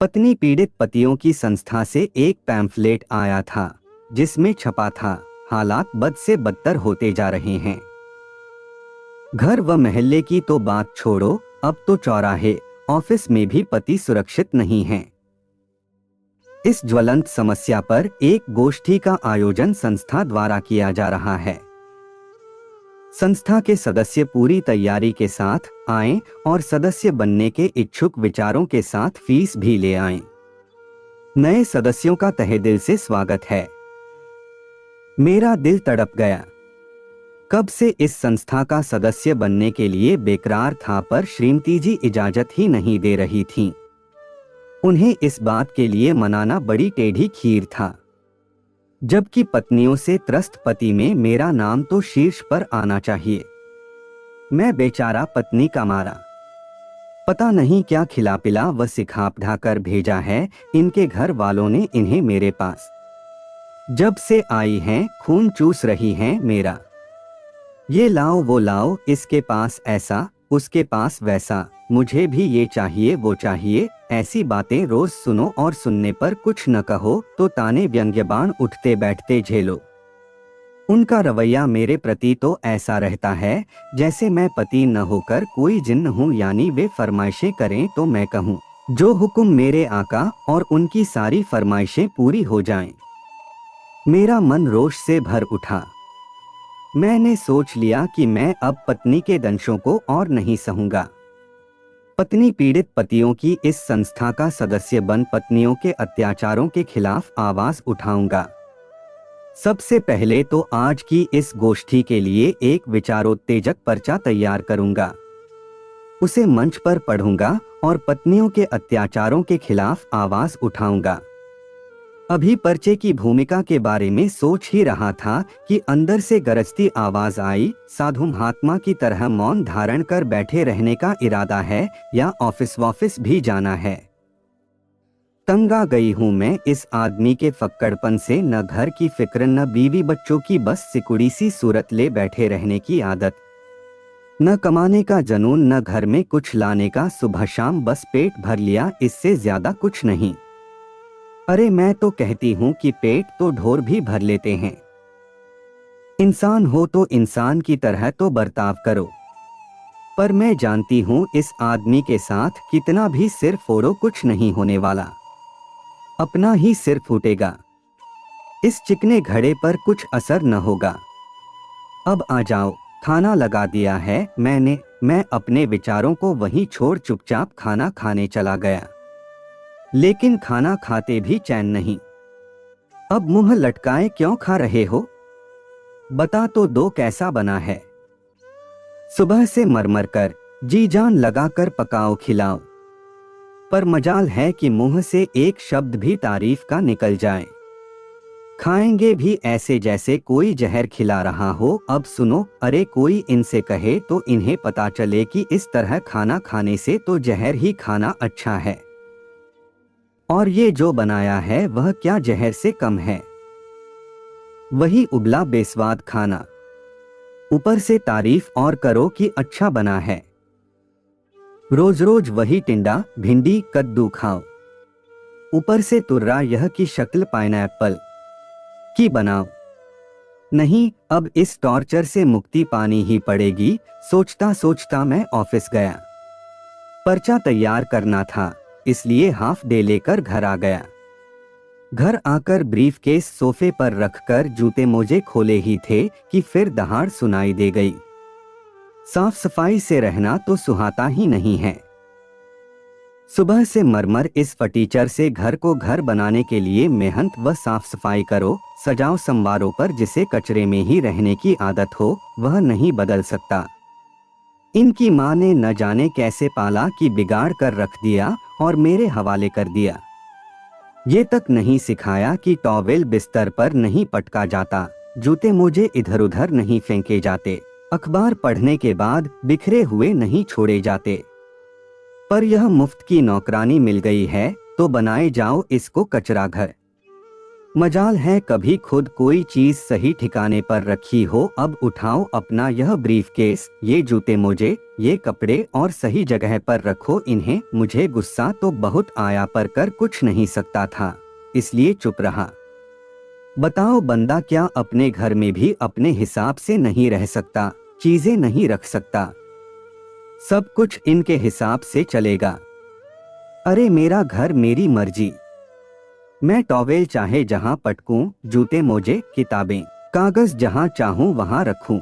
पत्नी पीड़ित पतियों की संस्था से एक पैम्फलेट आया था जिसमें छपा था, हालात बद से बदतर होते जा रहे हैं। घर व मोहल्ले की तो बात छोड़ो, अब तो चौराहे, ऑफिस में भी पति सुरक्षित नहीं हैं। इस ज्वलंत समस्या पर एक गोष्ठी का आयोजन संस्था द्वारा किया जा रहा है। संस्था के सदस्य पूरी तैयारी के साथ आएं और सदस्य बनने के इच्छुक विचारों के साथ फीस भी ले आएं। नए सदस्यों का तहे दिल से स्वागत है। मेरा दिल तड़प गया। कब से इस संस्था का सदस्य बनने के लिए बेकरार था, पर श्रीमती जी इजाजत ही नहीं दे रही थीं। उन्हें इस बात के लिए मनाना बड़ी टेढ़ी खीर था, जबकि पत्नियों से त्रस्त पति में मेरा नाम तो शीर्ष पर आना चाहिए। मैं बेचारा पत्नी का मारा, पता नहीं क्या खिला पिला व सिखा पढ़ा कर भेजा है इनके घर वालों ने इन्हें मेरे पास। जब से आई हैं खून चूस रही हैं मेरा। ये लाओ वो लाओ, इसके पास ऐसा उसके पास वैसा, मुझे भी ये चाहिए वो चाहिए, ऐसी बातें रोज सुनो और सुनने पर कुछ न कहो तो ताने व्यंग्य बाण उठते बैठते झेलो। उनका रवैया मेरे प्रति तो ऐसा रहता है जैसे मैं पति न होकर कोई जिन्न हूँ, यानी वे फरमाइशें करें तो मैं कहूँ जो हुक्म मेरे आका, और उनकी सारी फरमाइशें पूरी हो जाएं। मेरा मन रोष से भर उठा। मैंने सोच लिया कि मैं अब पत्नी के दंशों को और नहीं सहूंगा। पत्नी पीड़ित पतियों की इस संस्था का सदस्य बन पत्नियों के अत्याचारों के खिलाफ आवाज उठाऊंगा। सबसे पहले तो आज की इस गोष्ठी के लिए एक विचारोत्तेजक पर्चा तैयार करूंगा, उसे मंच पर पढ़ूंगा और पत्नियों के अत्याचारों के खिलाफ आवाज उठाऊंगा। अभी पर्चे की भूमिका के बारे में सोच ही रहा था कि अंदर से गरजती आवाज आई, साधु महात्मा की तरह मौन धारण कर बैठे रहने का इरादा है या ऑफिस वाफिस भी जाना है। तंग आ गई हूं मैं इस आदमी के फक्कड़पन से, न घर की फिक्र न बीवी बच्चों की, बस सिकुड़ी सी सूरत ले बैठे रहने की आदत। न कमाने का जनून न घर में कुछ लाने का, सुबह शाम बस पेट भर लिया, इससे ज्यादा कुछ नहीं। अरे मैं तो कहती हूं कि पेट तो ढोर भी भर लेते हैं। इंसान हो तो इंसान की तरह तो बर्ताव करो। पर मैं जानती हूं इस आदमी के साथ कितना भी सिर फोड़ो कुछ नहीं होने वाला, अपना ही सिर फूटेगा। इस चिकने घड़े पर कुछ असर न होगा। अब आ जाओ, खाना लगा दिया है मैंने। मैं अपने विचारों को वहीं छोड़ चुपचाप खाना खाने चला गया, लेकिन खाना खाते भी चैन नहीं। अब मुंह लटकाए क्यों खा रहे हो? बता तो दो कैसा बना है। सुबह से मरमर कर जी जान लगाकर पकाओ खिलाओ, पर मजाल है कि मुंह से एक शब्द भी तारीफ का निकल जाए। खाएंगे भी ऐसे जैसे कोई जहर खिला रहा हो। अब सुनो, अरे कोई इनसे कहे तो इन्हें पता चले कि इस तरह खाना खाने से तो जहर ही खाना अच्छा है, और ये जो बनाया है वह क्या जहर से कम है। वही उबला बेस्वाद खाना, ऊपर से तारीफ और करो कि अच्छा बना है। रोज रोज वही टिंडा भिंडी कद्दू खाओ, ऊपर से तुर्रा यह की शक्ल पाइनएप्पल की बनाओ। नहीं, अब इस टॉर्चर से मुक्ति पानी ही पड़ेगी। सोचता सोचता मैं ऑफिस गया। पर्चा तैयार करना था, इसलिए हाफ डे लेकर घर आ गया। घर आकर ब्रीफकेस सोफे पर रखकर जूते मोजे खोले ही थे कि फिर दहाड़ सुनाई दे गई। साफ सफाई से रहना तो सुहाता ही नहीं है। सुबह से मरमर इस फटीचर से घर को घर बनाने के लिए मेहनत व साफ सफाई करो, सजाओ संवारों पर। जिसे कचरे में ही रहने की आदत हो वह नहीं बदल सकता। इनकी माँ ने न जाने कैसे पाला कि बिगाड़ कर रख दिया और मेरे हवाले कर दिया। ये तक नहीं सिखाया कि टॉवेल बिस्तर पर नहीं पटका जाता, जूते मोजे इधर उधर नहीं फेंके जाते, अखबार पढ़ने के बाद बिखरे हुए नहीं छोड़े जाते। पर यह मुफ्त की नौकरानी मिल गई है तो बनाए जाओ इसको कचरा घर। मजाल है कभी खुद कोई चीज सही ठिकाने पर रखी हो। अब उठाओ अपना यह ब्रीफकेस, ये जूते मोजे, ये कपड़े और सही जगह पर रखो इन्हें। मुझे गुस्सा तो बहुत आया पर कर कुछ नहीं सकता था, इसलिए चुप रहा। बताओ बंदा क्या अपने घर में भी अपने हिसाब से नहीं रह सकता, चीजें नहीं रख सकता, सब कुछ इनके हिसाब से चलेगा। अरे मेरा घर मेरी मर्जी, मैं टॉवेल चाहे जहां पटकूं, जूते मोजे किताबें कागज जहां चाहूं वहां रखूं।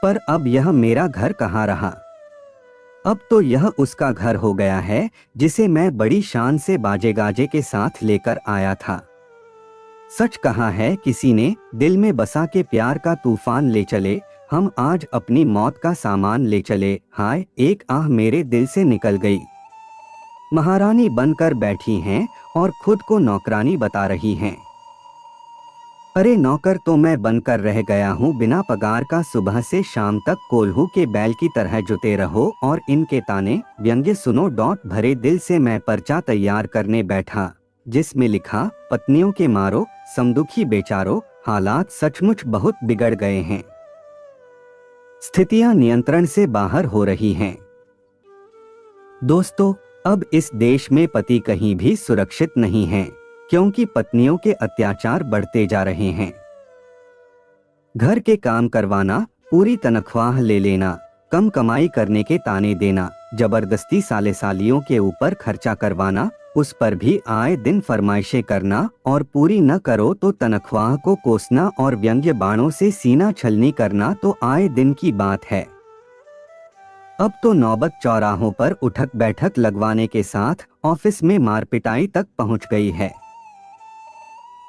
पर अब यह मेरा घर कहाँ रहा? अब तो यह उसका घर हो गया है जिसे मैं बड़ी शान से बाजे गाजे के साथ लेकर आया था। सच कहा है किसी ने, दिल में बसा के प्यार का तूफान ले चले, हम आज अपनी मौत का सामान ले चले। हाय एक आह मेरे दिल से निकल गई। महारानी बनकर बैठी हैं और खुद को नौकरानी बता रही हैं। अरे नौकर तो मैं बनकर रह गया हूँ बिना पगार का। सुबह से शाम तक कोल्हू के बैल की तरह जुटे रहो और इनके ताने व्यंग्य सुनो। भरे दिल से मैं पर्चा तैयार करने बैठा जिसमें लिखा, पत्नियों के मारो समदुखी बेचारो, हालात सचमुच बहुत बिगड़ गए हैं, स्थितियां नियंत्रण से बाहर हो रही हैं। दोस्तों, अब इस देश में पति कहीं भी सुरक्षित नहीं हैं, क्योंकि पत्नियों के अत्याचार बढ़ते जा रहे हैं। घर के काम करवाना, पूरी तनख्वाह ले लेना, कम कमाई करने के ताने देना, जबरदस्ती साले सालियों के ऊपर खर्चा करवाना, उस पर भी आए दिन फरमाइशें करना और पूरी न करो तो तनख्वाह को कोसना और व्यंग्य बाणों से सीना छलनी करना तो आए दिन की बात है। अब तो नौबत चौराहों पर उठक बैठक लगवाने के साथ ऑफिस में मारपिटाई तक पहुंच गई है।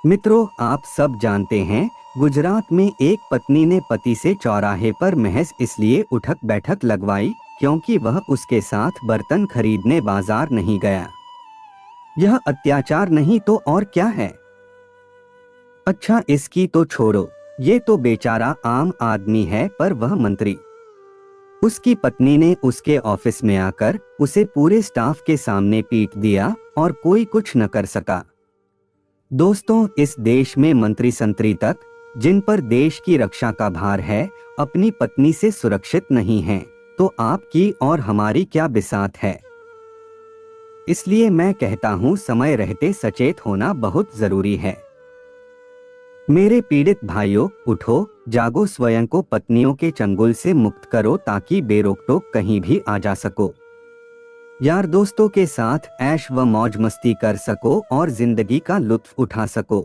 मित्रों, आप सब जानते हैं, गुजरात में एक पत्नी ने पति से चौराहे पर महज इसलिए उठक बैठक लगवाई क्योंकि वह उसके साथ बर्तन खरीदने बाजार नहीं गया। यह अत्याचार नहीं तो और क्या है? अच्छा इसकी तो छोड़ो, ये तो बेचारा आम आदमी है, पर वह मंत्री। उसकी पत्नी ने उसके ऑफिस में आकर उसे पूरे स्टाफ के सामने पीट दिया और कोई कुछ न कर सका। दोस्तों, इस देश में मंत्री संतरी तक, जिन पर देश की रक्षा का भार है, अपनी पत्नी से सुरक्षित नहीं हैं, तो आपकी और हमारी क्या बिसात है? इसलिए मैं कहता हूं, समय रहते सचेत होना बहुत जरूरी है। मेरे पीड़ित भाइयों, उठो, जागो, स्वयं को पत्नियों के चंगुल से मुक्त करो ताकि बेरोक-टोक कहीं भी आ जा सको, यार दोस्तों के साथ ऐश व मौज मस्ती कर सको और जिंदगी का लुत्फ उठा सको।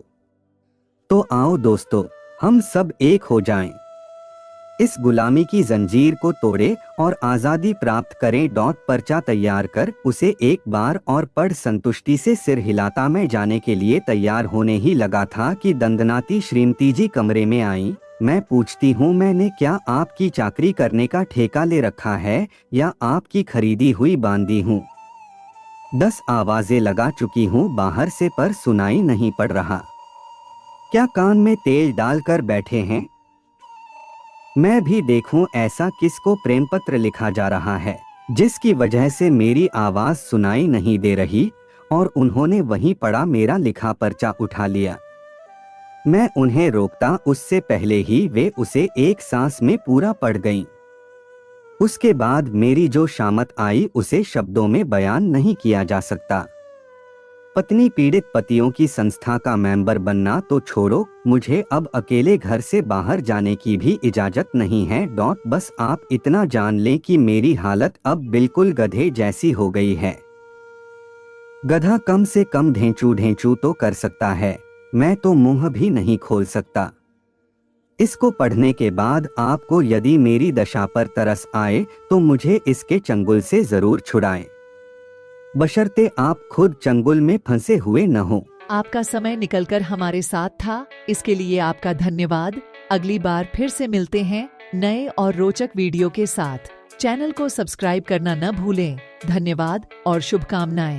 तो आओ दोस्तों, हम सब एक हो जाएं, इस गुलामी की जंजीर को तोड़े और आजादी प्राप्त करें। पर्चा तैयार कर उसे एक बार और पढ़ संतुष्टि से सिर हिलाता मैं जाने के लिए तैयार होने ही लगा था कि दंदनाती श्रीमती जी कमरे में आई। मैं पूछती हूँ, मैंने क्या आपकी चाकरी करने का ठेका ले रखा है या आपकी खरीदी हुई बांदी हूँ? 10 आवाजें लगा चुकी हूँ बाहर से, पर सुनाई नहीं पड़ रहा। क्या कान में तेल डालकर बैठे हैं? मैं भी देखूं ऐसा किसको प्रेम पत्र लिखा जा रहा है जिसकी वजह से मेरी आवाज सुनाई नहीं दे रही और उन्होंने वहीं पड़ा मेरा लिखा पर्चा उठा लिया। मैं उन्हें रोकता उससे पहले ही वे उसे एक सांस में पूरा पढ़ गईं। उसके बाद मेरी जो शामत आई उसे शब्दों में बयान नहीं किया जा सकता। पत्नी पीड़ित पतियों की संस्था का मेंबर बनना तो छोड़ो, मुझे अब अकेले घर से बाहर जाने की भी इजाजत नहीं है। बस आप इतना जान लें कि मेरी हालत अब बिल्कुल गधे जैसी हो गई है। गधा कम से कम ढेंचू ढेंचू तो कर सकता है, मैं तो मुंह भी नहीं खोल सकता। इसको पढ़ने के बाद आपको यदि मेरी दशा पर तरस आए तो मुझे इसके चंगुल से जरूर छुड़ाएं, बशर्ते आप खुद चंगुल में फंसे हुए न हो। आपका समय निकलकर हमारे साथ था, इसके लिए आपका धन्यवाद। अगली बार फिर से मिलते हैं नए और रोचक वीडियो के साथ। चैनल को सब्सक्राइब करना न भूलें। धन्यवाद और शुभकामनाएं।